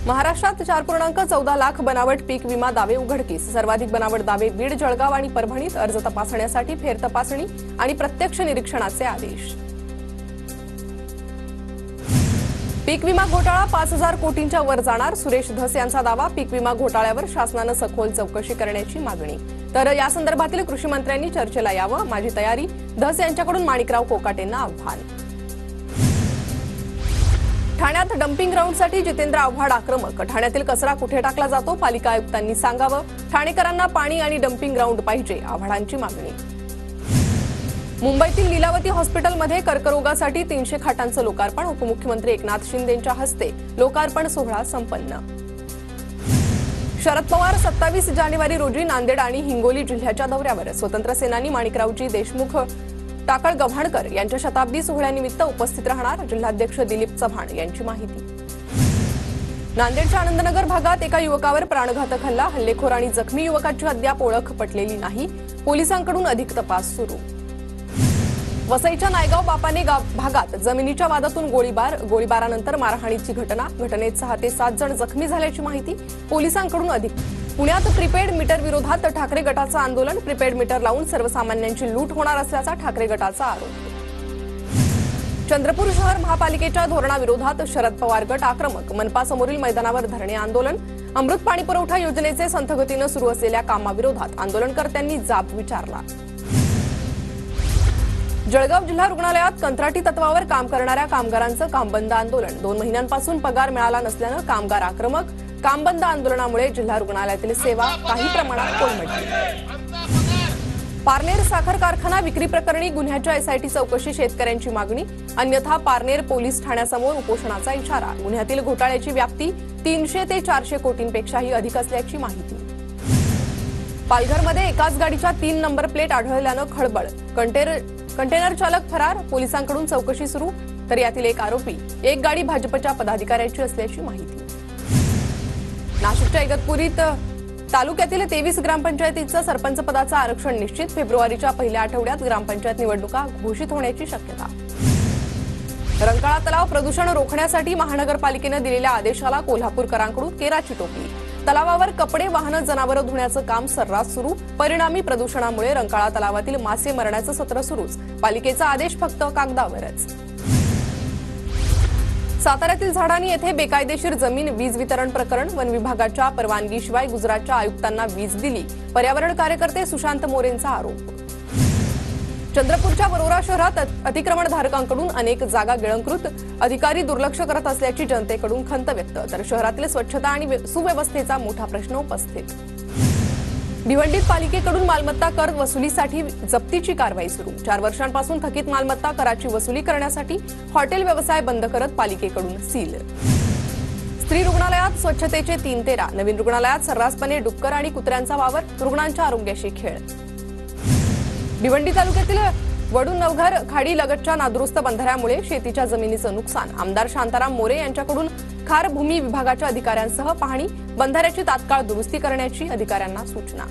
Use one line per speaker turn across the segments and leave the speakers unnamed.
महाराष्ट्रात 4.14 लाख बनावट पीक विमा दावे उघडकीस। सर्वाधिक बनावट दावे बीड, जळगाव आणि परभणीत। अर्ज तपासण्यासाठी फेर तपासणी आणि प्रत्यक्ष निरीक्षणाचे आदेश। पीक विमा घोटाळा 5,000 कोटींच्या वर जाणार। सुरेश धस यांचा दावा। पीक विमा घोटाळ्यावर शासनाने सखोल चौकशी करण्याची मागणी। तर या संदर्भातील कृषी मंत्र्यांनी चर्चेला यावं, माझी तयारी। धस यांच्याकडून माणिकराव कोकाटेंना आव्हान। ठाण्यात डम्पिंग ग्राउंडसाठी जितेंद्र आव्हाड आक्रमक। ठाण्यातील कचरा कुठे टाकला जातो पालिका आयुक्तांनी सांगावं। ठाणेकरांना पाणी आणि डम्पिंग ग्राउंड पाहिजे, आव्हाडांची मागणी। मुंबईतील लीलावती हॉस्पिटलमध्ये कर्करोगासाठी 300 खाटांचं लोकार्पण। उपमुख्यमंत्री एकनाथ शिंदेंच्या हस्ते लोकार्पण सोहळा संपन्न। शरद पवार 27 जानेवारी रोजी नांदेड आणि हिंगोली जिल्ह्याच्या दौऱ्यावर। स्वतंत्र सेनानी माणिकरावजी देशमुख, टाकळ गव्हाणकर यांच्या शताब्दी सोहळ्यानिमित्त उपस्थित राहणार। जिल्हाध्यक्ष दिलीप चव्हाण यांची माहिती। नांदेडच्या आनंदनगर भागात एका युवकावर प्राणघातक हल्ला। हल्लेखोर आणि जखमी युवकाची अद्याप ओळख पटलेली नाही। पोलिसांकडून अधिक तपास सुरू। वसईच्या नायगाव बापाने भागात जमिनीच्या वादातून गोळीबारानंतर मारहाणीची घटना। घटनेत 6 ते 7 जण जखमी झाल्याची माहिती। पोलिसांकडून अधिक। पुण्यात प्रीपेड मीटर विरोधात ठाकरे गटाचं आंदोलन। प्रीपेड मीटर लावून सर्वसामान्यांची लूट होणार असल्याचा ठाकरे गटाचा आरोप। चंद्रपूर शहर महापालिकेच्या धोरणाविरोधात शरद पवार गट आक्रमक। मनपासमोरील मैदानावर धरणे आंदोलन। अमृत पाणी पुरवठा योजनेचे संथगतीनं सुरू असलेल्या कामाविरोधात आंदोलनकर्त्यांनी जाब विचारला। जळगाव जिल्हा रुग्णालयात कंत्राटी तत्वावर काम करणाऱ्या कामगारांचं कामबंद आंदोलन। 2 महिन्यांपासून पगार मिळाला नसल्यानं कामगार आक्रमक। कामबंद आंदोलनामुळे जिल्हा रुग्णालयातील सेवा काही प्रमाणात कोलमडली। पारनेर साखर कारखाना विक्री प्रकरणी गुन्ह्याच्या एसआयटी चौकशी शेतकऱ्यांची मागणी। अन्यथा पारनेर पोलीस ठाण्यासमोर उपोषणाचा इशारा। गुन्ह्यातील घोटाळ्याची व्याप्ती 300 ते 400 कोटींपेक्षाही अधिक असल्याची माहिती। पालघरमध्ये एकाच गाडीच्या 3 नंबर प्लेट आढळल्यानं खळबळ। कंटेनर चालक फरार। पोलिसांकडून चौकशी सुरू। तर यातील एक आरोपी एक गाडी भाजपच्या पदाधिकाऱ्याची असल्याची माहिती। नाशिकच्या इगतपुरीत तालुक्यातील 23 ग्रामपंचायतींचं सरपंच पदाचं आरक्षण निश्चित। फेब्रुवारीच्या पहिल्या आठवड्यात ग्रामपंचायत निवडणुका घोषित होण्याची शक्यता। रंकाळा तलाव प्रदूषण रोखण्यासाठी महानगरपालिकेनं दिलेल्या आदेशाला कोल्हापूरकरांकडून केराची टोपली। तलावावर कपडे, वाहनं, जनावरं धुण्याचं काम सर्रास सुरू। परिणामी प्रदूषणामुळे रंकाळा तलावातील मासे मरण्याचं सत्र सुरूच। पालिकेचा आदेश फक्त कागदावरच। साताऱ्यातील झाडानी येथे बेकायदेशीर जमीन वीज वितरण प्रकरण। वन विभागाच्या परवानगीशिवाय गुजरातच्या आयुक्तांना वीज दिली। पर्यावरण कार्यकर्ते सुशांत मोरेंचा आरोप। चंद्रपूरच्या वरोरा शहरात अतिक्रमणधारकांकडून अनेक जागा गिळंकृत। अधिकारी दुर्लक्ष करत असल्याची जनतेकडून खंत व्यक्त। तर शहरातील स्वच्छता आणि सुव्यवस्थेचा मोठा प्रश्न उपस्थित। भिवंडीत पालिकेकडून मालमत्ता कर वसुलीसाठी जप्तीची कारवाई सुरू। 4 वर्षांपासून थकीत मालमत्ता कराची वसुली करण्यासाठी हॉटेल व्यवसाय बंद करत पालिकेकडून सील। स्त्री रुग्णालयात स्वच्छतेचे 3 तेरा। नवीन रुग्णालयात सर्रासपणे डुक्कर आणि कुत्र्यांचा वावर। रुग्णांच्या आरोग्याशी खेळ। भिवंडी तालुक्यातील वडूनवघर खाडी लगतच्या नादुरुस्त बंधाऱ्यामुळे शेतीच्या जमिनीचं नुकसान। आमदार शांताराम मोरे यांच्याकडून खार भूमी विभागाच्या अधिकाऱ्यांसह पाहणी। बंधाऱ्याची तात्काळ दुरुस्ती करण्याची अधिकाऱ्यांना सूचना।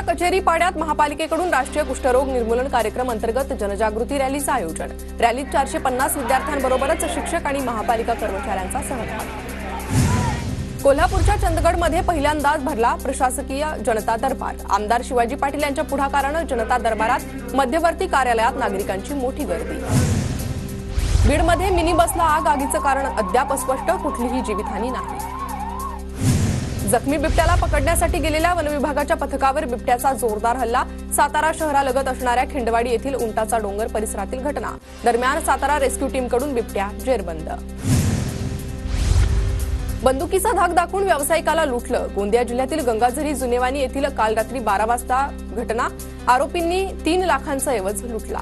कचेरी पाड्यात महापालिकेकडून राष्ट्रीय कुष्ठरोग निर्मूलन कार्यक्रम अंतर्गत जनजागृती रॅलीचं आयोजन। रॅलीत 450 विद्यार्थ्यांबरोबरच शिक्षक आणि महापालिका कर्मचाऱ्यांचा सहभाग। कोल्हापूरच्या चंदगडमध्ये पहिल्यांदाच भरला प्रशासकीय जनता दरबार। आमदार शिवाजी पाटील यांच्या पुढाकारानं जनता दरबारात मध्यवर्ती कार्यालयात नागरिकांची मोठी गर्दी। बीडमध्ये मिनी बसला आग। आगीचं कारण अद्याप अस्पष्ट। कुठलीही जीवितहानी नाही। जखमी बिबट्याला पकडण्यासाठी गेलेल्या वनविभागाच्या पथकावर बिबट्याचा जोरदार हल्ला। सातारा शहरालगत असणाऱ्या खिंडवाडी येथील उंटाचा डोंगर परिसरातील घटना। दरम्यान सातारा रेस्क्यू टीमकडून बिबट्या जेरबंद। बंदुकीचा धाक दाखवून व्यावसायिकाला लुटलं। गोंदिया जिल्ह्यातील गंगाझरी जुनेवानी येथील काल रात्री 12 वाजता घटना। आरोपींनी 3 लाखांचा ऐवज लुटला।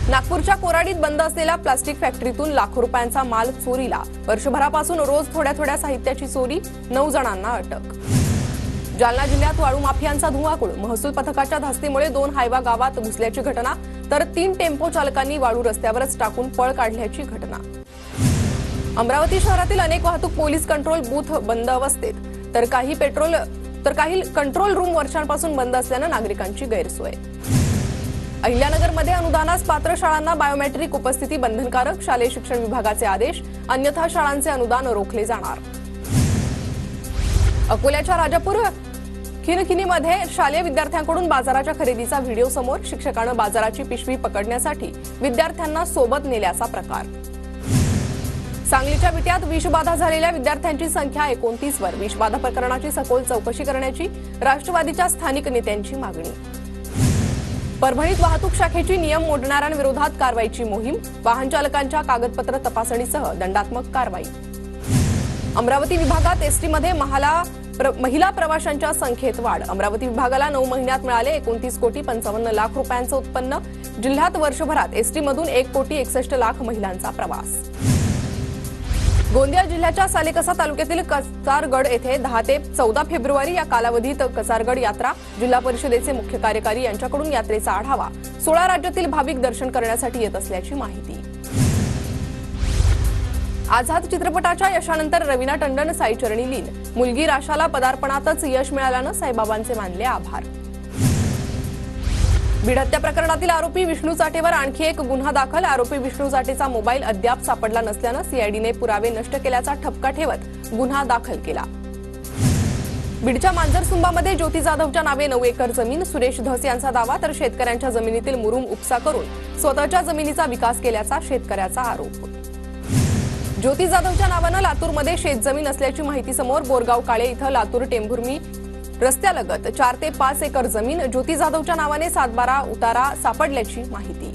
नागपूरच्या कोराडीत बंद असलेल्या प्लास्टिक फॅक्टरीतून लाखो रुपयांचा माल चोरीला। वर्षभरापासून रोज थोड्या साहित्याची चोरी। 9 जणांना अटक। जालना जिल्ह्यात वाळू माफियांचा धुमाकूळ। महसूल पथकाच्या धास्तीमुळे 2 हायवा गावात घुसल्याची घटना। तर 3 टेम्पो चालकांनी वाळू रस्त्यावरच टाकून पळ काढल्याची घटना। अमरावती शहरातील अनेक वाहतूक पोलीस कंट्रोल बूथ बंद अवस्थेत। तर काही कंट्रोल रूम वर्षांपासून बंद असल्यानं नागरिकांची गैरसोय। अहिल्यानगरमध्ये अनुदानास पात्र शाळांना बायोमेट्रिक उपस्थिती बंधनकारक, शालेय शिक्षण विभागाचे आदेश, अन्यथा शाळांचे अनुदान रोखले जाणार. अकोल्याच्या राजापूर खिनखिनीमध्ये शालेय विद्यार्थ्यांकडून बाजाराच्या खरेदीचा व्हिडिओ समोर, शिक्षकानं बाजाराची पिशवी पकडण्यासाठी विद्यार्थ्यांना सोबत नेल्याचा प्रकार. सांगलीच्या विट्यात विषबाधा झालेल्या विद्यार्थ्यांची संख्या 29 वर, विषबाधा प्रकरणाची सखोल चौकशी करण्याची राष्ट्रवादीच्या स्थानिक नेत्यांची मागणी. परभणीत वाहतूक शाखेची नियम मोडणाऱ्यांविरोधात कारवाईची मोहीम, वाहन चालकांच्या कागदपत्र तपासणीसह दंडात्मक कारवाई. अमरावती विभागात एसटीमध्ये महिला प्रवाशांच्या संख्येत वाढ, अमरावती विभागाला 9 महिन्यात मिळाले 29 कोटी 55 लाख रुपयांचं उत्पन्न. जिल्ह्यात वर्षभरात एसटीमधून 1 कोटी 61 लाख महिलांचा प्रवास. गोंदिया जिल्ह्याच्या सालेकसा तालुक्यातील कचारगड येथे 10 ते 14 फेब्रुवारी या कालावधीत कचारगड यात्रा, जिल्हा परिषदेचे मुख्य कार्यकारी यांच्याकडून यात्रेचा आढावा. 16 राज्यातील भाविक दर्शन करण्यासाठी येत असल्याची माहिती. आझाद चित्रपटाच्या यशानंतर रवीना टंडन साईचरणी लीन, मुलगी राशाला पदार्पणातच यश मिळाल्यानं साईबाबांचे मानले आभार. बीड हत्या प्रकरणातील आरोपी विष्णू चाटेवर आणखी एक गुन्हा दाखल, आरोपी विष्णू चाटेचा मोबाईल अद्याप सापडला नसल्यानं सीआयडीने पुरावे नष्ट केल्याचा ठपका ठेवत गुन्हा दाखल केला. बीडच्या मांजरसुंबामध्ये ज्योती जाधवच्या नावे 9 एकर जमीन, सुरेश धस यांचा दावा, तर शेतकऱ्यांच्या जमिनीतील मुरुम उपसा करून स्वतःच्या जमिनीचा विकास केल्याचा शेतकऱ्याचा आरोप. ज्योती जाधवच्या नावानं लातूरमध्ये शेतजमीन असल्याची माहिती समोर, बोरगाव काळे इथं लातूर टेंभुर्णी रस्त्यालगत 4 ते 5 एकर जमीन ज्योती जाधवच्या नावाने 7-12 उतारा सापडल्याची माहिती.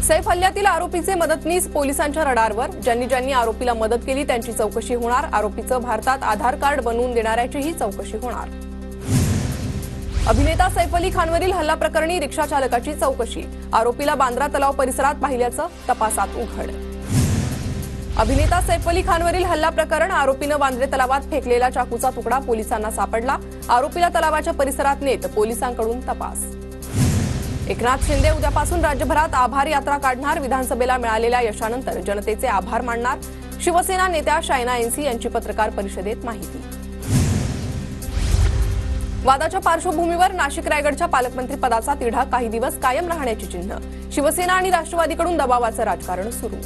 सैफ हल्ल्यातील आरोपीचे मदतनीस पोलिसांच्या रडारवर, ज्यांनी आरोपीला मदत केली त्यांची चौकशी होणार, आरोपीचं भारतात आधार कार्ड बनवून देणाऱ्याचीही चौकशी होणार. अभिनेता सैफ अली खानवरील हल्ला प्रकरणी रिक्षा चालकाची चौकशी, आरोपीला बांद्रा तलाव परिसरात पाहिल्याचं तपासात उघड. अभिनेता सैफ अली खानवरील हल्ला प्रकरण, आरोपीनं वांद्रे तलावात फेकलेला चाकूचा तुकडा पोलिसांना सापडला, आरोपीला तलावाच्या परिसरात नेत पोलिसांकडून तपास. एकनाथ शिंदे उद्यापासून राज्यभरात आभार यात्रा काढणार, विधानसभेला मिळालेल्या यशानंतर जनतेचे आभार मानणार, शिवसेना नेत्या शायना एनसी यांची पत्रकार परिषदेत माहिती. वादाच्या पार्श्वभूमीवर नाशिक रायगडच्या पालकमंत्री पदाचा तिढा काही दिवस कायम राहण्याची चिन्ह, शिवसेना आणि राष्ट्रवादीकडून दबावाचं राजकारण सुरू.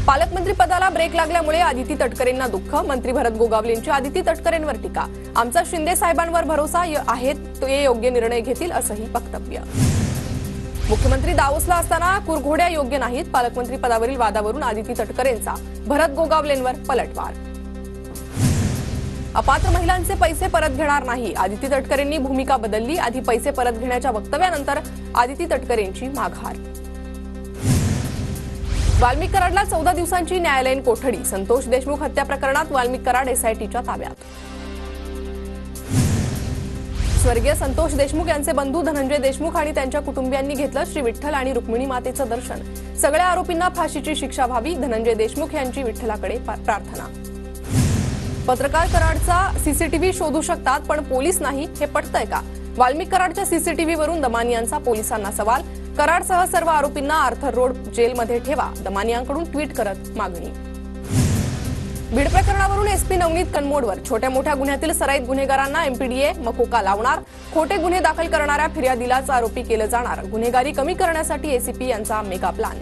पालकमंत्री पदाला ब्रेक लागल्यामुळे आदिती तटकरेंना दुःख, मंत्री भरत गोगावलेंची आदिती तटकरेंवर टीका, आमचा शिंदे साहेबांवर भरोसा आहे, ते योग्य निर्णय घेतील असंही वक्तव्य. मुख्यमंत्री दावोसला असताना कुरघोड्या योग्य नाहीत, पालकमंत्री पदावरील वादावरून आदिती तटकरेंचा भरत गोगावलेंवर पलटवार. अपात्र महिलांचे पैसे परत घेणार नाही, आदिती तटकरेंनी भूमिका बदलली, आधी पैसे परत घेण्याच्या वक्तव्यानंतर आदिती तटकरेंची माघार. वाल्मिक कराडला 14 दिवसांची न्यायालयीन कोठडी, संतोष देशमुख हत्या प्रकरणात वाल्मिक कराड एसआयटीच्या ताब्यात. स्वर्गीय संतोष देशमुख यांचे बंधू धनंजय देशमुख आणि त्यांच्या कुटुंबियांनी घेतलं श्री विठ्ठल आणि रुक्मिणी मातेचं दर्शन, सगळ्या आरोपींना फाशीची शिक्षा व्हावी, धनंजय देशमुख यांची विठ्ठलाकडे प्रार्थना. पत्रकार कराडचा सीसीटीव्ही शोधू शकतात पण पोलीस नाही, हे पटतंय का? वाल्मिक कराडच्या सीसीटीव्हीवरून दमानियांचा पोलिसांना सवाल, कराडसह सर्व आरोपींना आर्थर रोड जेलमध्ये ठेवा, दमानियांकडून ट्विट करत मागणी. बीड प्रकरणावरून एसपी नवनीत कनमोडवर, छोट्या मोठ्या गुन्ह्यातील सराईत गुन्हेगारांना एमपीडीए मकोका लावणार, खोटे गुन्हे दाखल करणाऱ्या फिर्यादीलाच आरोपी केलं जाणार, गुन्हेगारी कमी करण्यासाठी एसीपी यांचा मेगा प्लॅन.